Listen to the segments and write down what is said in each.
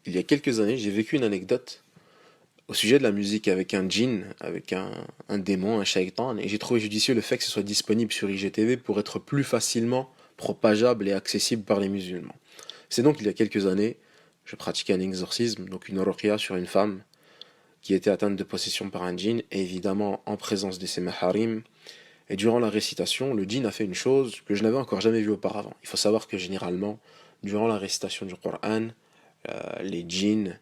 Il y a quelques années, j'ai vécu une anecdote au sujet de la musique avec un djinn, avec un démon, un shaitan, et j'ai trouvé judicieux le fait que ce soit disponible sur IGTV pour être plus facilement propageable et accessible par les musulmans. C'est donc il y a quelques années, je pratiquais un exorcisme, donc une ruqya sur une femme qui était atteinte de possession par un djinn, et évidemment en présence de ses maharim. Et durant la récitation, le djinn a fait une chose que je n'avais encore jamais vue auparavant. Il faut savoir que généralement, durant la récitation du Coran, les djinns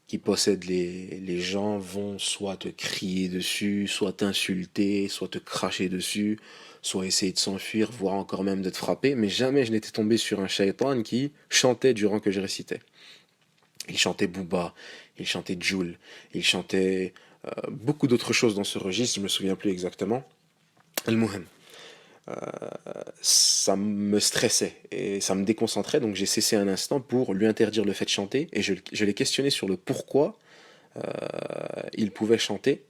qui possèdent les gens vont soit te crier dessus, soit t'insulter, soit te cracher dessus, soit essayer de s'enfuir, voire encore même de te frapper, mais jamais je n'étais tombé sur un shaitan qui chantait durant que je récitais. Il chantait Booba, il chantait Joule, il chantait beaucoup d'autres choses dans ce registre, je me souviens plus exactement. Al-Muhim, ça me stressait et ça me déconcentrait, donc j'ai cessé un instant pour lui interdire le fait de chanter et je l'ai questionné sur le pourquoi il pouvait chanter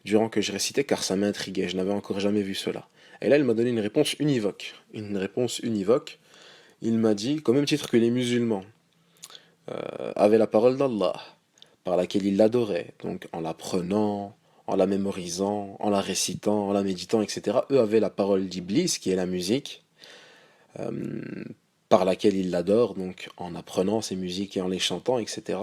durant que je récitais car ça m'intriguait, je n'avais encore jamais vu cela. Et là, il m'a donné une réponse univoque. Une réponse univoque. Il m'a dit, qu'au même titre que les musulmans avaient la parole d'Allah, par laquelle ils l'adoraient, donc en la prenant, en la mémorisant, en la récitant, en la méditant, etc. Eux avaient la parole d'Iblis, qui est la musique, euh, par laquelle ils l'adorent, donc en apprenant ces musiques et en les chantant, etc.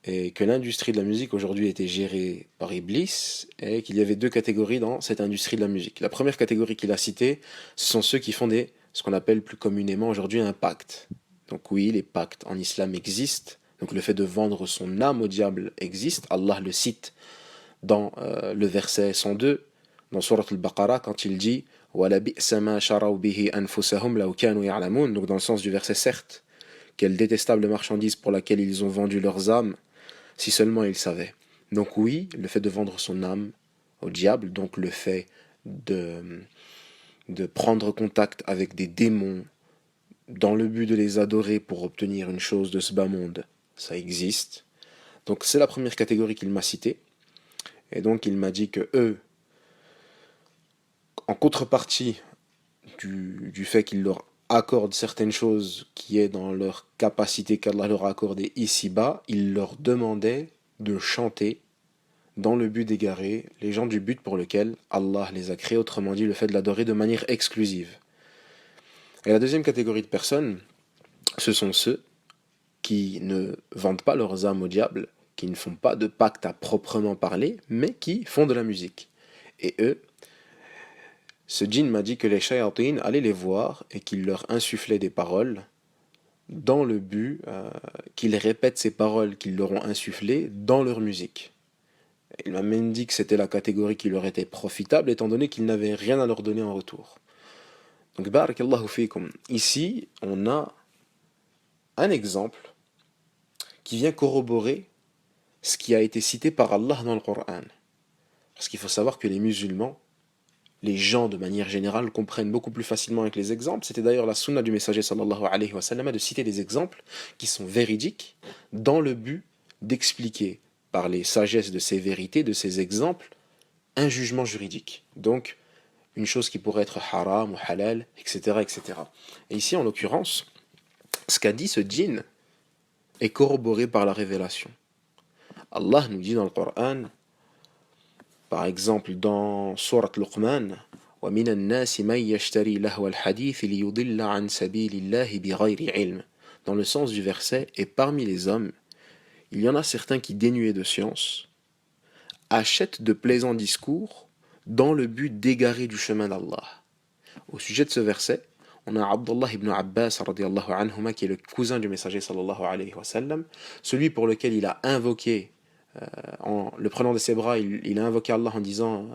Et que l'industrie de la musique aujourd'hui était gérée par Iblis, et qu'il y avait deux catégories dans cette industrie de la musique. La première catégorie qu'il a citée, ce sont ceux qui font ce qu'on appelle plus communément aujourd'hui un pacte. Donc oui, les pactes en islam existent, donc le fait de vendre son âme au diable existe, Allah le cite dans le verset 102, dans Surat al-Baqarah, quand il dit « وَلَبِئْسَ مَا شَرَوْا بِهِ أَنفُسَهُمْ لَوْ كَانُوا يَعْلَمُونَ » donc dans le sens du verset « Certes, quelle détestable marchandise pour laquelle ils ont vendu leurs âmes, si seulement ils savaient. » Donc oui, le fait de vendre son âme au diable, donc le fait de, de prendre contact avec des démons dans le but de les adorer pour obtenir une chose de ce bas monde, ça existe. Donc c'est la première catégorie qu'il m'a citée. Et donc il m'a dit que eux, en contrepartie du fait qu'ils leur accordent certaines choses qui est dans leur capacité qu'Allah leur a accordé ici-bas, ils leur demandaient de chanter dans le but d'égarer les gens du but pour lequel Allah les a créés, autrement dit le fait de l'adorer de manière exclusive. Et la deuxième catégorie de personnes, ce sont ceux qui ne vendent pas leurs âmes au diable, qui ne font pas de pacte à proprement parler, mais qui font de la musique. Et eux, ce djinn m'a dit que les shayatin allaient les voir et qu'ils leur insufflaient des paroles dans le but qu'ils répètent ces paroles qu'ils leur ont insufflées dans leur musique. Il m'a même dit que c'était la catégorie qui leur était profitable étant donné qu'ils n'avaient rien à leur donner en retour. Donc, barakallahu fikum. Ici, on a un exemple qui vient corroborer ce qui a été cité par Allah dans le Coran. Parce qu'il faut savoir que les musulmans, les gens de manière générale, comprennent beaucoup plus facilement avec les exemples. C'était d'ailleurs la sunna du messager sallallahu alayhi wa sallam de citer des exemples qui sont véridiques dans le but d'expliquer par les sagesses de ces vérités, de ces exemples, un jugement juridique. Donc, une chose qui pourrait être haram ou halal, etc. etc. Et ici, en l'occurrence, ce qu'a dit ce djinn est corroboré par la révélation. Allah nous dit dans le Coran, par exemple dans Surat Luqman, وَمِنَ النَّاسِ مَنْ يَشْتَرِي لَهْوَ الْحَدِيثِ لِيُضِلَّ عَنْ سَبِيلِ اللَّهِ بِغَيْرِ عِلْمٍ. Dans le sens du verset, et parmi les hommes, il y en a certains qui, dénués de science, achètent de plaisants discours dans le but d'égarer du chemin d'Allah. Au sujet de ce verset, on a Abdullah ibn Abbas radiallahu anhuma, qui est le cousin du messager sallallahu alayhi wa sallam, celui pour lequel il a invoqué, en le prenant de ses bras, il a invoqué Allah en disant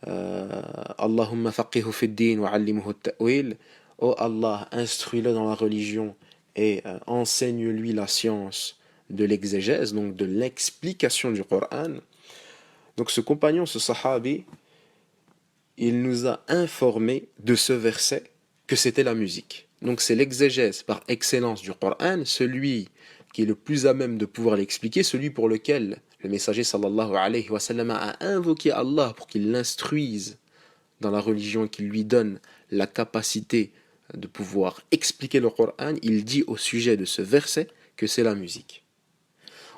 Allahumma faqihu fid din wa allimuhu at-ta'wil. Oh Allah, instruis-le dans la religion et enseigne-lui la science de l'exégèse, donc de l'explication du Coran. Donc ce compagnon, ce sahabi, il nous a informé de ce verset que c'était la musique. Donc c'est l'exégèse par excellence du Coran, celui qui est le plus à même de pouvoir l'expliquer, celui pour lequel le messager sallallahu alayhi wa sallam a invoqué Allah pour qu'il l'instruise dans la religion, qu'il lui donne la capacité de pouvoir expliquer le Coran. Il dit au sujet de ce verset que c'est la musique.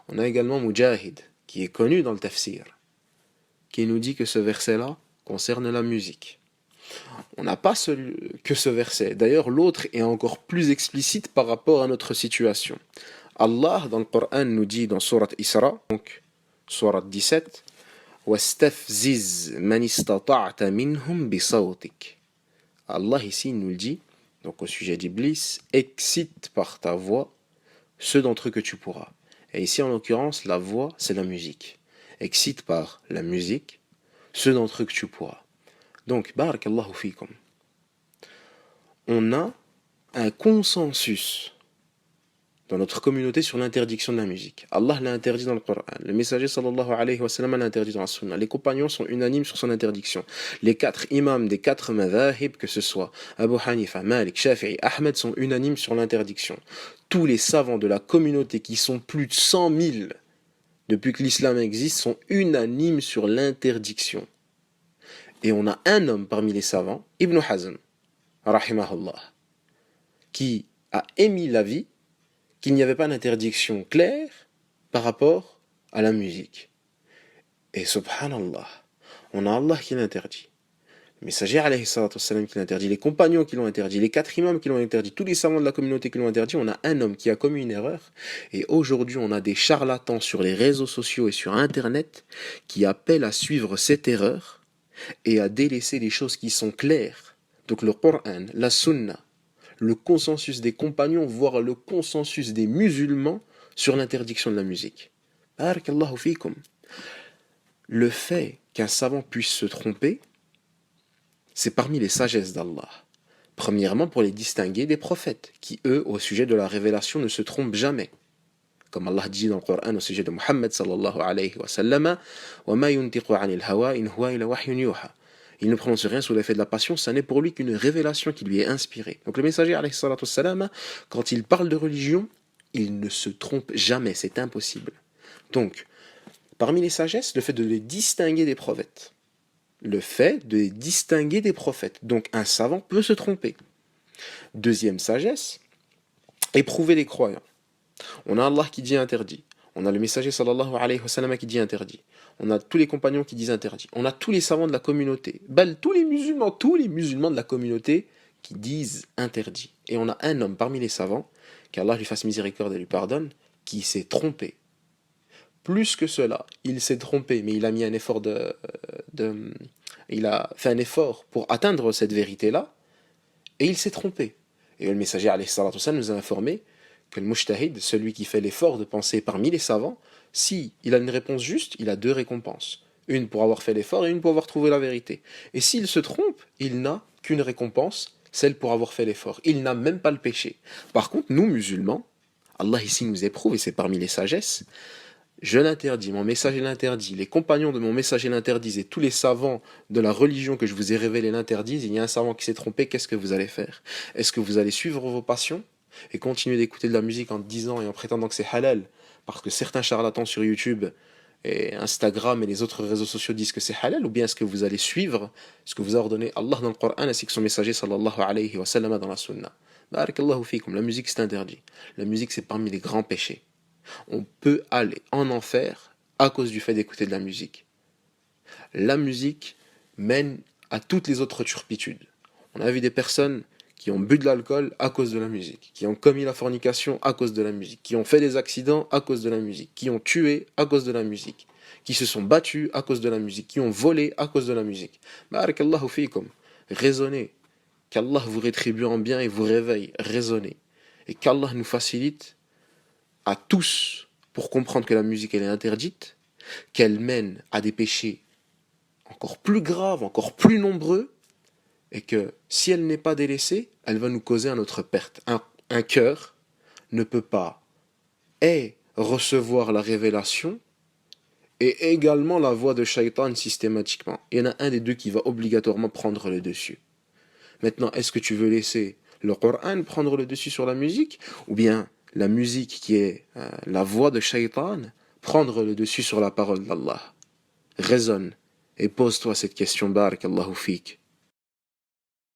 On a également Mujahid, qui est connu dans le tafsir, qui nous dit que ce verset-là concerne la musique. On n'a pas que ce verset. D'ailleurs, l'autre est encore plus explicite par rapport à notre situation. Allah, dans le Coran, nous dit dans Surat Isra, donc Surat 17, وَاسْتَفْزِزْ مَنِ اسْتَطَعْتَ مِنْهُمْ بِصَوْتِكَ. Allah ici nous le dit, donc au sujet d'Iblis, excite par ta voix ceux d'entre eux que tu pourras. Et ici, en l'occurrence, la voix, c'est la musique. Excite par la musique ceux d'entre eux que tu pourras. Donc, barakallahu fikum. On a un consensus dans notre communauté sur l'interdiction de la musique. Allah l'a interdit dans le Coran. Le messager sallallahu alayhi wa sallam l'a interdit dans la sunna. Les compagnons sont unanimes sur son interdiction. Les 4 imams des 4 madhahib, que ce soit Abu Hanifa, Malik, Shafi'i, Ahmed, sont unanimes sur l'interdiction. Tous les savants de la communauté, qui sont plus de 100 000 depuis que l'islam existe, sont unanimes sur l'interdiction. Et on a un homme parmi les savants, Ibn Hazm, rahimahullah, qui a émis l'avis qu'il n'y avait pas d'interdiction claire par rapport à la musique. Et subhanallah, on a Allah qui l'interdit. Le messager alayhi salatu wassalam qui l'interdit, les compagnons qui l'ont interdit, les 4 imams qui l'ont interdit, tous les savants de la communauté qui l'ont interdit. On a un homme qui a commis une erreur. Et aujourd'hui, on a des charlatans sur les réseaux sociaux et sur Internet qui appellent à suivre cette erreur et à délaisser les choses qui sont claires. Donc le Coran, la Sunna, le consensus des compagnons, voire le consensus des musulmans sur l'interdiction de la musique. Barakallahu fikum. Le fait qu'un savant puisse se tromper, c'est parmi les sagesses d'Allah. Premièrement, pour les distinguer des prophètes, qui eux, au sujet de la révélation, ne se trompent jamais. Comme Allah dit dans le Coran au sujet de Muhammad sallallahu alayhi wa sallam, وَمَا يُنْتِقُ عَنِ الْهَوَىٰ إِنْ هُوَ إِلَّا وَحْيٌ يُوحَىٰ. Il ne prononce rien sous l'effet de la passion, ça n'est pour lui qu'une révélation qui lui est inspirée. Donc le messager, alayhi salatu wassalam, quand il parle de religion, il ne se trompe jamais, c'est impossible. Donc, parmi les sagesses, le fait de les distinguer des prophètes. Le fait de les distinguer des prophètes. Donc un savant peut se tromper. Deuxième sagesse, éprouver les croyants. On a Allah qui dit interdit. On a le messager sallallahu alayhi wa sallam qui dit interdit. On a tous les compagnons qui disent interdit. On a tous les savants de la communauté. Tous les musulmans de la communauté qui disent interdit. Et on a un homme parmi les savants, qu'Allah lui fasse miséricorde et lui pardonne, qui s'est trompé. Plus que cela, il s'est trompé, mais il a mis un effort il a fait un effort pour atteindre cette vérité-là, et il s'est trompé. Et le messager alayhi salatu wa sallam nous a informé que le mujtahid, celui qui fait l'effort de penser parmi les savants, si il a une réponse juste, il a 2 récompenses. Une pour avoir fait l'effort et une pour avoir trouvé la vérité. Et s'il se trompe, il n'a qu'une récompense, celle pour avoir fait l'effort. Il n'a même pas le péché. Par contre, nous musulmans, Allah ici nous éprouve, et c'est parmi les sagesses, je l'interdis, mon messager l'interdit, les compagnons de mon messager l'interdisent, et tous les savants de la religion que je vous ai révélé l'interdisent. Il y a un savant qui s'est trompé, qu'est-ce que vous allez faire? Est-ce que vous allez suivre vos passions et continuer d'écouter de la musique en disant et en prétendant que c'est halal, parce que certains charlatans sur YouTube et Instagram et les autres réseaux sociaux disent que c'est halal, ou bien est-ce que vous allez suivre ce que vous a ordonné Allah dans le Coran ainsi que son messager sallallahu alayhi wa sallam dans la sunna? Barakallahu fikum. La musique c'est interdit. La musique c'est parmi les grands péchés. On peut aller en enfer à cause du fait d'écouter de la musique. La musique mène à toutes les autres turpitudes. On a vu des personnes qui ont bu de l'alcool à cause de la musique, qui ont commis la fornication à cause de la musique, qui ont fait des accidents à cause de la musique, qui ont tué à cause de la musique, qui se sont battus à cause de la musique, qui ont volé à cause de la musique. Barakallahu fikum. Raisonnez. Qu'Allah vous rétribue en bien et vous réveille. Raisonnez. Et qu'Allah nous facilite à tous pour comprendre que la musique elle est interdite, qu'elle mène à des péchés encore plus graves, encore plus nombreux, et que si elle n'est pas délaissée, elle va nous causer à notre perte. Un cœur ne peut pas recevoir la révélation et également la voix de Shaitan systématiquement. Il y en a un des deux qui va obligatoirement prendre le dessus. Maintenant, est-ce que tu veux laisser le Coran prendre le dessus sur la musique, ou bien la musique qui est la voix de Shaitan prendre le dessus sur la parole d'Allah? Raisonne et pose-toi cette question. Barakallahu fik.